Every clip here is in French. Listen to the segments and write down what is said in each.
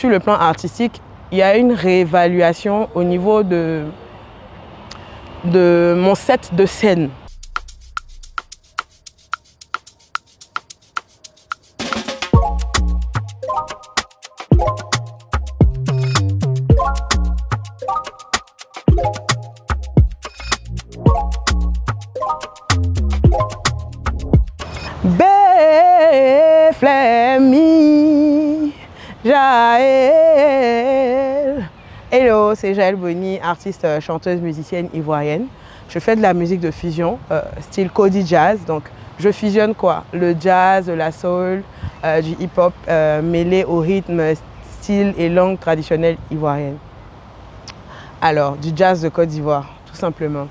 sur le plan artistique, il y a une réévaluation au niveau de mon set de scène. Beflemi Jaël. Hello, c'est Jaël Boni, artiste, chanteuse, musicienne ivoirienne. Je fais de la musique de fusion, style Cody Jazz. Donc, je fusionne quoi? Le jazz, la soul, du hip-hop mêlé au rythme, style et langue traditionnelle ivoirienne. Alors, du jazz de Côte d'Ivoire, tout simplement.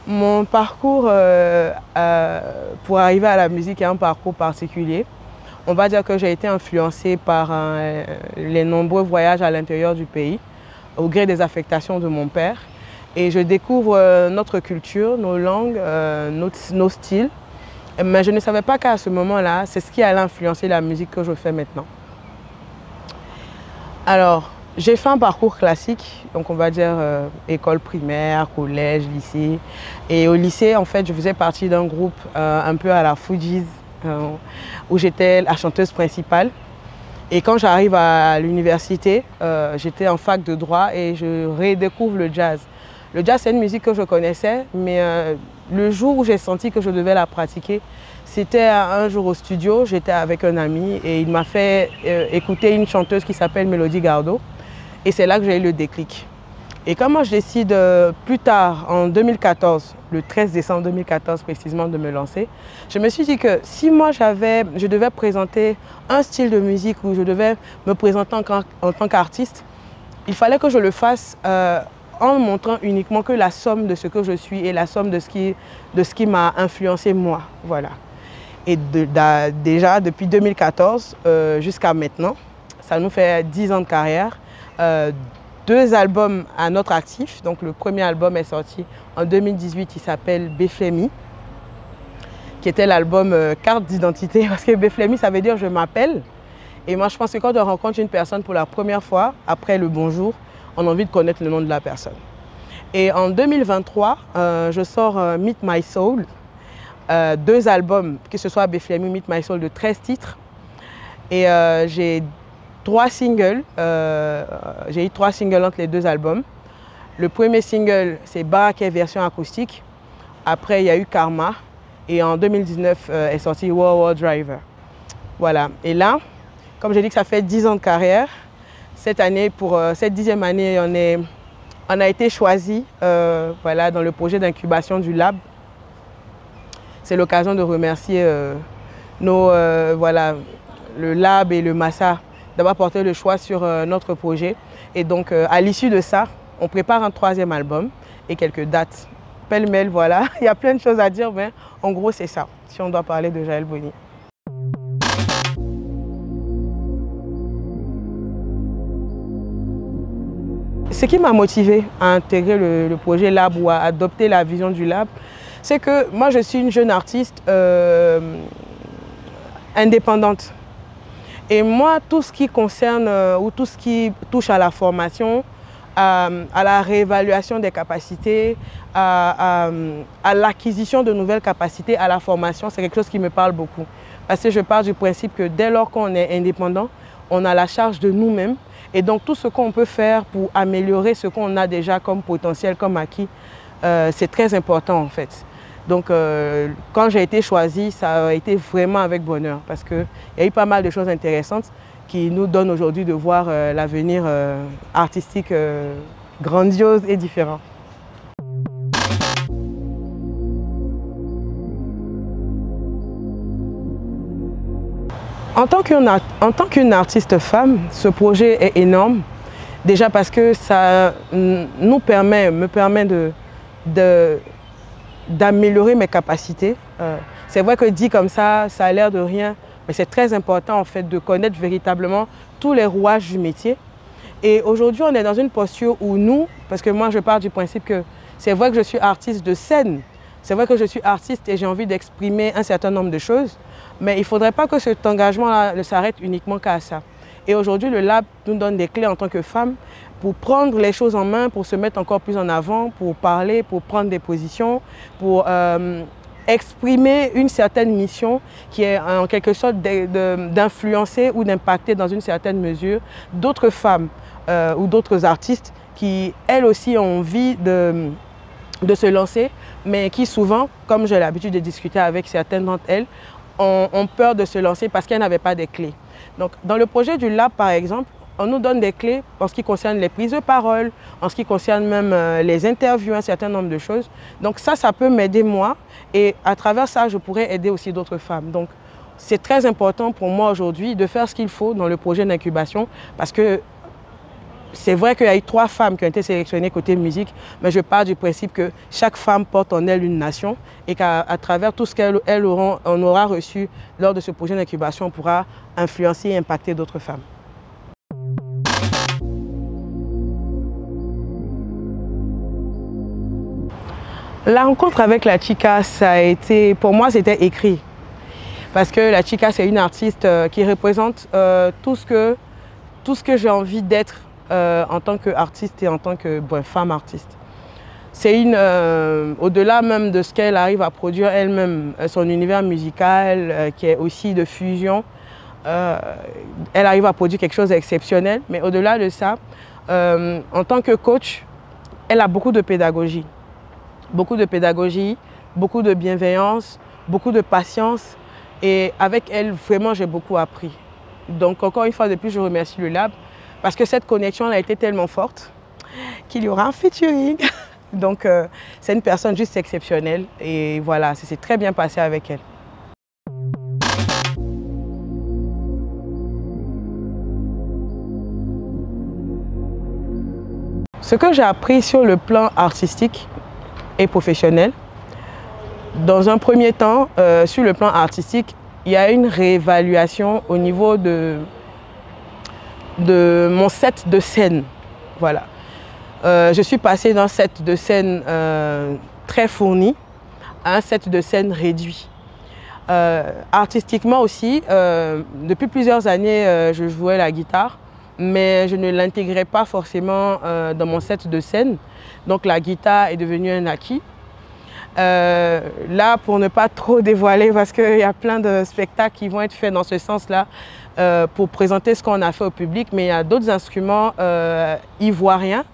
Mon parcours pour arriver à la musique est un parcours particulier. On va dire que j'ai été influencée par les nombreux voyages à l'intérieur du pays, au gré des affectations de mon père. Et je découvre notre culture, nos langues, nos styles. Mais je ne savais pas qu'à ce moment-là, c'est ce qui allait influencer la musique que je fais maintenant. Alors, j'ai fait un parcours classique, donc on va dire école primaire, collège, lycée. Et au lycée, en fait, je faisais partie d'un groupe un peu à la Fugees, où j'étais la chanteuse principale. Et quand j'arrive à l'université, j'étais en fac de droit et je redécouvre le jazz. Le jazz, c'est une musique que je connaissais, mais le jour où j'ai senti que je devais la pratiquer, c'était un jour au studio, j'étais avec un ami et il m'a fait écouter une chanteuse qui s'appelle Mélodie Gardot. Et c'est là que j'ai eu le déclic. Et quand moi je décide plus tard, en 2014, le 13 décembre 2014 précisément, de me lancer, je me suis dit que si moi je devais présenter un style de musique où je devais me présenter en tant qu'artiste, il fallait que je le fasse en montrant uniquement que la somme de ce que je suis et la somme de ce qui m'a influencé moi. Voilà. Et déjà depuis 2014 jusqu'à maintenant, ça nous fait 10 ans de carrière. 2 albums à notre actif. Donc le premier album est sorti en 2018, il s'appelle Beflemi, qui était l'album carte d'identité, parce que Beflemi ça veut dire je m'appelle. Et moi je pense que quand on rencontre une personne pour la première fois, après le bonjour, on a envie de connaître le nom de la personne. Et en 2023, je sors Meet My Soul, 2 albums, que ce soit Beflemi ou Meet My Soul, de 13 titres. Et j'ai 3 singles, j'ai eu 3 singles entre les 2 albums. Le premier single, c'est Baraké version acoustique. Après, il y a eu Karma. Et en 2019, est sorti World Driver. Voilà. Et là, comme j'ai dit que ça fait 10 ans de carrière, cette année, pour cette 10e année, on a été choisi voilà, dans le projet d'incubation du Lab. C'est l'occasion de remercier voilà, le Lab et le Massa d'avoir porté le choix sur notre projet. Et donc, à l'issue de ça, on prépare un 3e album et quelques dates. Pêle-mêle, voilà. Il y a plein de choses à dire, mais en gros, c'est ça, si on doit parler de Jaël Boni. Ce qui m'a motivée à intégrer le projet Lab ou à adopter la vision du Lab, c'est que moi, je suis une jeune artiste indépendante. Et moi, tout ce qui concerne ou tout ce qui touche à la formation, à la réévaluation des capacités, à l'acquisition de nouvelles capacités, à la formation, c'est quelque chose qui me parle beaucoup. Parce que je pars du principe que dès lors qu'on est indépendant, on a la charge de nous-mêmes. Et donc tout ce qu'on peut faire pour améliorer ce qu'on a déjà comme potentiel, comme acquis, c'est très important en fait. Donc quand j'ai été choisie, ça a été vraiment avec bonheur parce qu'il y a eu pas mal de choses intéressantes qui nous donnent aujourd'hui de voir l'avenir artistique grandiose et différent. En tant qu'une artiste femme, ce projet est énorme. Déjà parce que ça me permet d'améliorer mes capacités. C'est vrai que dit comme ça a l'air de rien, mais c'est très important en fait de connaître véritablement tous les rouages du métier. Et aujourd'hui, on est dans une posture où nous, parce que moi je pars du principe que c'est vrai que je suis artiste de scène, c'est vrai que je suis artiste et j'ai envie d'exprimer un certain nombre de choses, mais il ne faudrait pas que cet engagement-là ne s'arrête uniquement qu'à ça. Et aujourd'hui, le lab nous donne des clés en tant que femmes pour prendre les choses en main, pour se mettre encore plus en avant, pour parler, pour prendre des positions, pour exprimer une certaine mission qui est en quelque sorte d'influencer ou d'impacter dans une certaine mesure d'autres femmes ou d'autres artistes qui, elles aussi, ont envie de se lancer, mais qui souvent, comme j'ai l'habitude de discuter avec certaines d'entre elles, ont peur de se lancer parce qu'elles n'avaient pas des clés. Donc, dans le projet du Lab, par exemple, on nous donne des clés en ce qui concerne les prises de parole, en ce qui concerne même les interviews, un certain nombre de choses. Donc ça peut m'aider moi et à travers ça, je pourrais aider aussi d'autres femmes. Donc c'est très important pour moi aujourd'hui de faire ce qu'il faut dans le projet d'incubation parce que c'est vrai qu'il y a eu 3 femmes qui ont été sélectionnées côté musique, mais je pars du principe que chaque femme porte en elle une nation et qu'à travers tout ce qu'elle aura reçu lors de ce projet d'incubation, on pourra influencer et impacter d'autres femmes. La rencontre avec la Chica, ça a été, pour moi, c'était écrit. Parce que la Chica, c'est une artiste qui représente tout ce que j'ai envie d'être en tant qu'artiste et en tant que femme artiste. C'est au-delà même de ce qu'elle arrive à produire elle-même, son univers musical qui est aussi de fusion, elle arrive à produire quelque chose d'exceptionnel. Mais au-delà de ça, en tant que coach, elle a beaucoup de pédagogie. Beaucoup de pédagogie, beaucoup de bienveillance, beaucoup de patience. Et avec elle, vraiment, j'ai beaucoup appris. Donc, encore une fois de plus, je remercie le Lab parce que cette connexion a été tellement forte qu'il y aura un featuring. Donc, c'est une personne juste exceptionnelle. Et voilà, ça s'est très bien passé avec elle. Ce que j'ai appris sur le plan artistique, et professionnel. Dans un premier temps, sur le plan artistique, il y a une réévaluation au niveau de mon set de scène. Voilà. Je suis passée d'un set de scène très fourni à un set de scène réduit. Artistiquement aussi, depuis plusieurs années, je jouais la guitare, mais je ne l'intégrais pas forcément dans mon set de scène. Donc la guitare est devenue un acquis. Là, pour ne pas trop dévoiler, parce qu'il y a plein de spectacles qui vont être faits dans ce sens-là pour présenter ce qu'on a fait au public, mais il y a d'autres instruments ivoiriens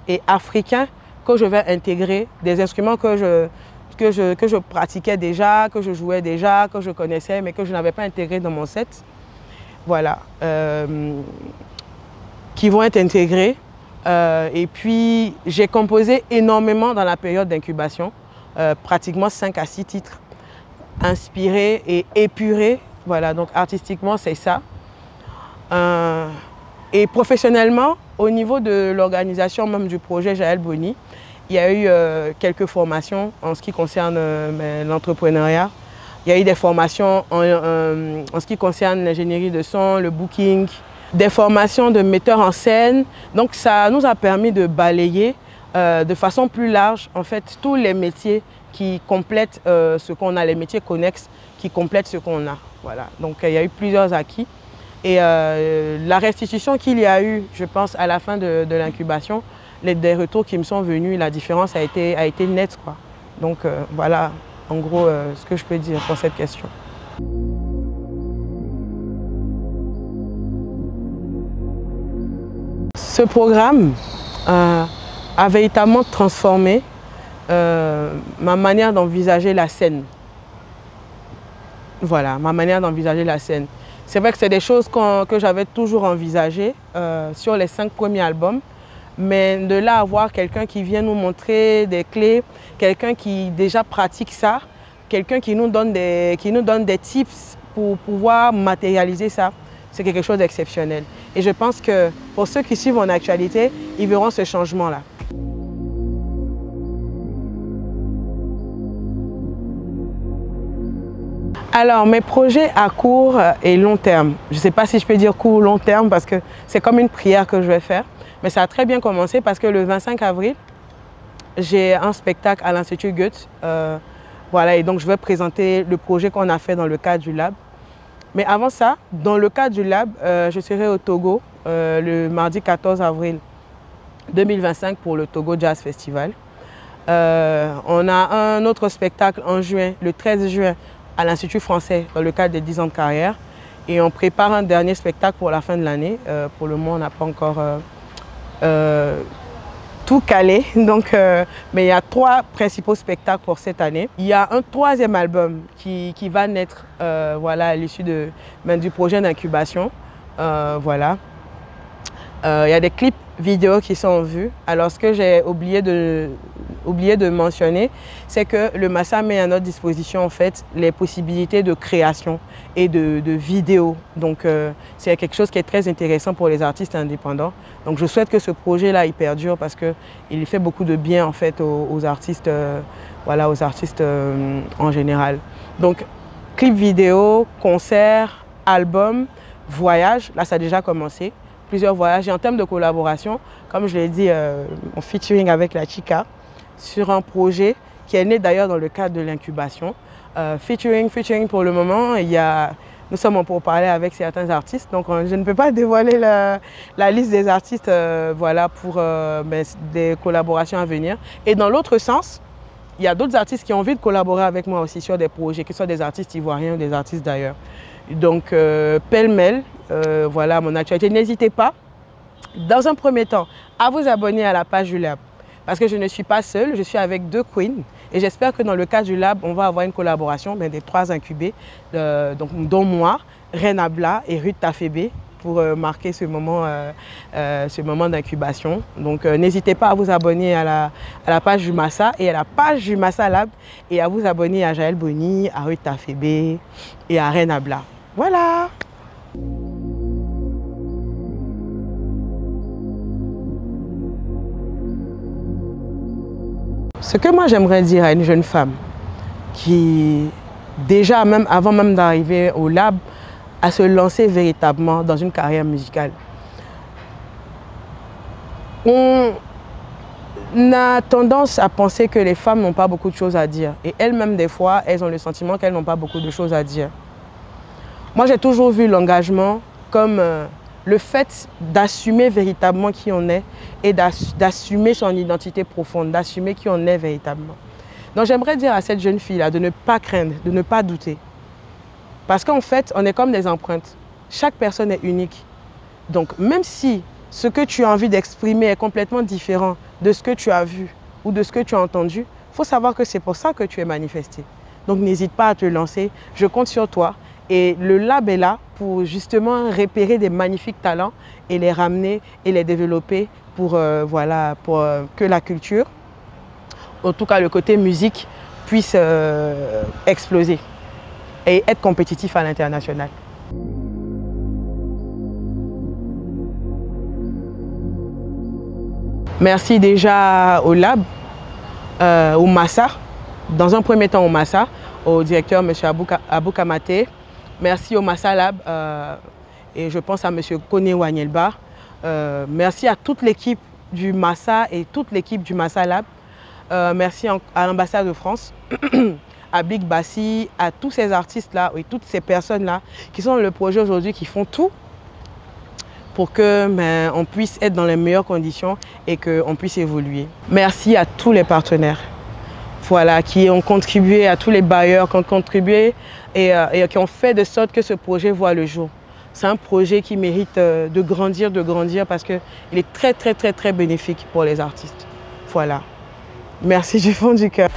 et africains que je vais intégrer, des instruments que je pratiquais déjà, que je jouais déjà, que je connaissais, mais que je n'avais pas intégré dans mon set. Voilà. Qui vont être intégrés. Et puis, j'ai composé énormément dans la période d'incubation, pratiquement 5 à 6 titres, inspirés et épurés. Voilà, donc artistiquement, c'est ça. Et professionnellement, au niveau de l'organisation même du projet Jaël Boni, il y a eu quelques formations en ce qui concerne l'entrepreneuriat. Il y a eu des formations en ce qui concerne l'ingénierie de son, le booking, des formations de metteurs en scène. Donc ça nous a permis de balayer de façon plus large en fait tous les métiers qui complètent ce qu'on a, les métiers connexes qui complètent ce qu'on a. Voilà. Donc il y a eu plusieurs acquis. Et la restitution qu'il y a eu, je pense, à la fin de l'incubation, des retours qui me sont venus, la différence a été nette, quoi. Donc voilà en gros ce que je peux dire pour cette question. Ce programme a véritablement transformé ma manière d'envisager la scène. Voilà, ma manière d'envisager la scène. C'est vrai que c'est des choses que j'avais toujours envisagées sur les 5 premiers albums, mais de là à voir quelqu'un qui vient nous montrer des clés, quelqu'un qui déjà pratique ça, quelqu'un qui nous donne des tips pour pouvoir matérialiser ça, c'est quelque chose d'exceptionnel. Et je pense que pour ceux qui suivent mon actualité, ils verront ce changement-là. Alors, mes projets à court et long terme, je ne sais pas si je peux dire court ou long terme parce que c'est comme une prière que je vais faire, mais ça a très bien commencé parce que le 25 avril, j'ai un spectacle à l'Institut Goethe. Voilà, et donc je vais présenter le projet qu'on a fait dans le cadre du Lab. Mais avant ça, dans le cadre du Lab, je serai au Togo le mardi 14 avril 2025 pour le Togo Jazz Festival. On a un autre spectacle en juin, le 13 juin, à l'Institut français, dans le cadre des 10 ans de carrière. Et on prépare un dernier spectacle pour la fin de l'année. Pour le moment, on n'a pas encore tout calé. Donc, mais il y a 3 principaux spectacles pour cette année. Il y a un 3e album qui va naître voilà, à l'issue du projet d'incubation. Voilà. Il y a des clips vidéo qui sont en vue. Alors, ce que j'ai oublié de mentionner, c'est que le Massa met à notre disposition en fait les possibilités de création et de vidéo. Donc, c'est quelque chose qui est très intéressant pour les artistes indépendants. Donc, je souhaite que ce projet-là il perdure parce qu'il fait beaucoup de bien en fait aux artistes, voilà, aux artistes en général. Donc, clip vidéo, concert, album, voyage. Là, ça a déjà commencé. Plusieurs voyages. Et en termes de collaboration, comme je l'ai dit, en featuring avec la Chica, sur un projet qui est né d'ailleurs dans le cadre de l'incubation. Featuring pour le moment, nous sommes en pourparlers avec certains artistes, donc je ne peux pas dévoiler la liste des artistes voilà, pour des collaborations à venir. Et dans l'autre sens, il y a d'autres artistes qui ont envie de collaborer avec moi aussi sur des projets, que ce soit des artistes ivoiriens ou des artistes d'ailleurs. Donc, pêle-mêle, voilà mon actualité. N'hésitez pas, dans un premier temps, à vous abonner à la page du Lab. Parce que je ne suis pas seule, je suis avec 2 queens. Et j'espère que dans le cadre du Lab, on va avoir une collaboration des 3 incubés, dont moi, Reine Bla et Ruth Tafébé, pour marquer ce moment d'incubation. Donc n'hésitez pas à vous abonner à la page du Massa et à la page du Massa Lab et à vous abonner à Jaël Boni, à Ruth Tafébé et à Reine Bla. Voilà! Ce que moi j'aimerais dire à une jeune femme qui, déjà avant même d'arriver au Lab, à se lancer véritablement dans une carrière musicale. On a tendance à penser que les femmes n'ont pas beaucoup de choses à dire. Et elles-mêmes, des fois, elles ont le sentiment qu'elles n'ont pas beaucoup de choses à dire. Moi, j'ai toujours vu l'engagement comme le fait d'assumer véritablement qui on est et d'assumer son identité profonde, d'assumer qui on est véritablement. Donc j'aimerais dire à cette jeune fille-là de ne pas craindre, de ne pas douter. Parce qu'en fait, on est comme des empreintes. Chaque personne est unique. Donc même si ce que tu as envie d'exprimer est complètement différent de ce que tu as vu ou de ce que tu as entendu, il faut savoir que c'est pour ça que tu es manifesté. Donc n'hésite pas à te lancer, je compte sur toi. Et le Lab est là pour justement repérer des magnifiques talents et les ramener et les développer pour, voilà, pour que la culture, en tout cas le côté musique, puisse exploser et être compétitif à l'international. Merci déjà au Lab, au Massa, dans un premier temps au Massa, au directeur M. Abou Kamate. Merci au Massa Lab et je pense à M. Kone Wanyelba. Merci à toute l'équipe du Massa et toute l'équipe du Massa Lab. Merci à l'ambassade de France, à Big Bassi, à tous ces artistes-là et toutes ces personnes-là qui sont dans le projet aujourd'hui, qui font tout pour que on puisse être dans les meilleures conditions et qu'on puisse évoluer. Merci à tous les partenaires. Voilà, qui ont contribué, à tous les bailleurs qui ont contribué et qui ont fait de sorte que ce projet voit le jour. C'est un projet qui mérite de grandir parce qu'il est très bénéfique pour les artistes. Voilà. Merci du fond du cœur.